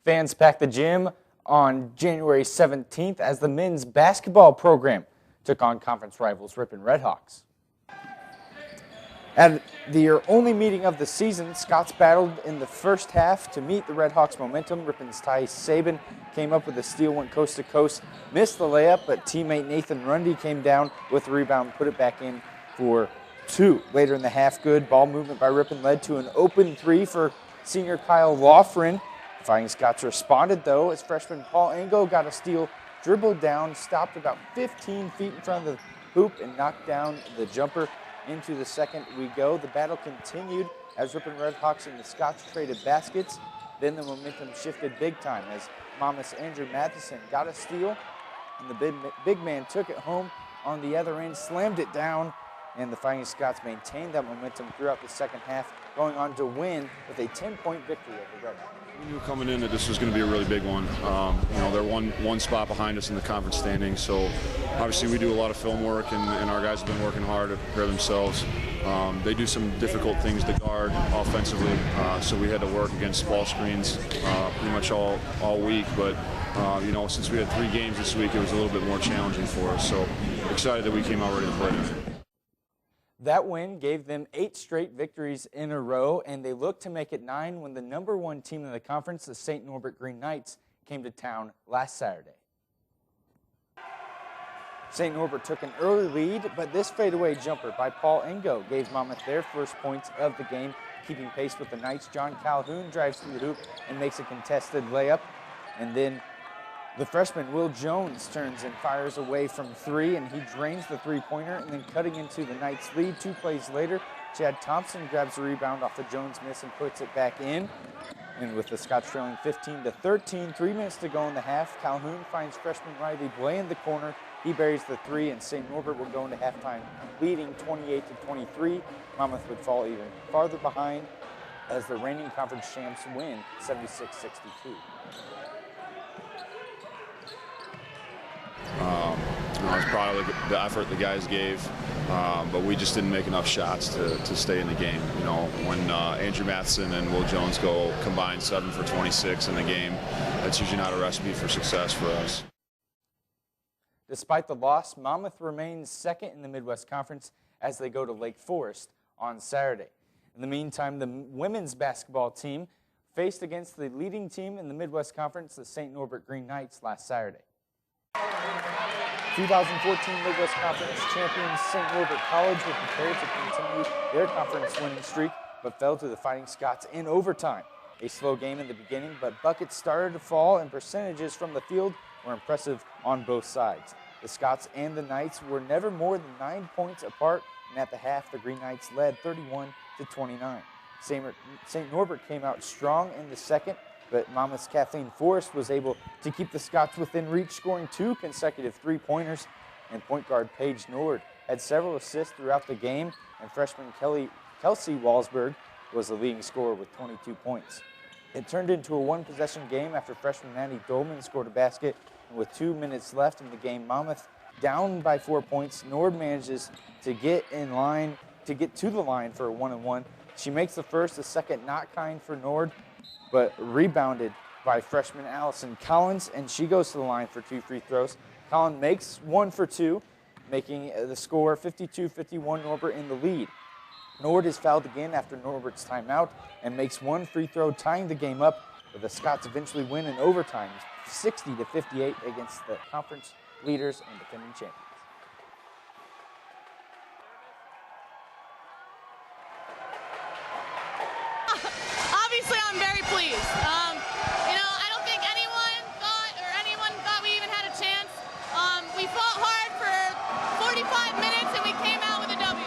Fans packed the gym on January 17th as the men's basketball program took on conference rivals Ripon Redhawks. At their only meeting of the season, Scots battled in the first half to meet the Redhawks' momentum. Ripon's Ty Sabin came up with a steal, went coast to coast, missed the layup, but teammate Nathan Rundy came down with the rebound, put it back in for two. Later in the half, good ball movement by Ripon led to an open three for senior Kyle Loughran. Fighting Scots responded, though, as freshman Paul Ango got a steal, dribbled down, stopped about 15 feet in front of the hoop, and knocked down the jumper. Into the second we go. The battle continued as Ripon Redhawks and the Scots traded baskets. Then the momentum shifted big time as Monmouth's Andrew Matheson got a steal, and the big man took it home on the other end, slammed it down, and the Fighting Scots maintained that momentum throughout the second half, going on to win with a 10-point victory over Redhawks. We knew coming in that this was going to be a really big one. They're one spot behind us in the conference standings, so obviously we do a lot of film work, and our guys have been working hard to prepare themselves. They do some difficult things to guard offensively, so we had to work against ball screens pretty much all week. But since we had 3 games this week, it was a little bit more challenging for us. So excited that we came out ready to play tonight. That win gave them 8 straight victories in a row, and they looked to make it 9 when the #1 team in the conference, the St. Norbert Green Knights, came to town last Saturday. St. Norbert took an early lead, but this fadeaway jumper by Paul Engo gave Monmouth their first points of the game. Keeping pace with the Knights, John Calhoun drives through the hoop and makes a contested layup, and then the freshman Will Jones turns and fires away from 3, and he drains the three-pointer, and then cutting into the Knights' lead 2 plays later, Chad Thompson grabs the rebound off the Jones miss and puts it back in. And with the Scots trailing 15-13, 3 minutes to go in the half, Calhoun finds freshman Riley Blay in the corner. He buries the 3, and St. Norbert will go into halftime leading 28-23. Monmouth would fall even farther behind as the reigning conference champs win 76-62. I was proud of the effort the guys gave, but we just didn't make enough shots to stay in the game. When Andrew Matheson and Will Jones go combined 7 for 26 in the game, that's usually not a recipe for success for us. Despite the loss, Monmouth remains second in the Midwest Conference as they go to Lake Forest on Saturday. In the meantime, the women's basketball team faced against the leading team in the Midwest Conference, the St. Norbert Green Knights, last Saturday. 2014 Midwest Conference champions St. Norbert College were prepared to continue their conference winning streak, but fell to the Fighting Scots in overtime. A slow game in the beginning, but buckets started to fall, and percentages from the field were impressive on both sides. The Scots and the Knights were never more than 9 points apart, and at the half, the Green Knights led 31-29. St. Norbert came out strong in the second, but Monmouth's Kathleen Forrest was able to keep the Scots within reach, scoring 2 consecutive three-pointers, and point guard Paige Nord had several assists throughout the game, and freshman Kelsey Walsberg was the leading scorer with 22 points. It turned into a one-possession game after freshman Maddie Dolman scored a basket, and with 2 minutes left in the game, Monmouth down by 4 points. Nord manages to get to the line for a 1-and-1. She makes the first, the second not kind for Nord, but rebounded by freshman Allison Collins, and she goes to the line for 2 free throws. Collins makes 1 for 2, making the score 52-51, Norbert in the lead. Nord is fouled again after Norbert's timeout and makes 1 free throw, tying the game up, but the Scots eventually win in overtime, 60-58 against the conference leaders and defending champions. Obviously, I'm very pleased. I don't think anyone thought we even had a chance. We fought hard for 45 minutes, and we came out with a W.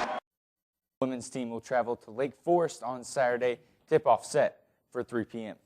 The women's team will travel to Lake Forest on Saturday. Tip-off set for 3 p.m.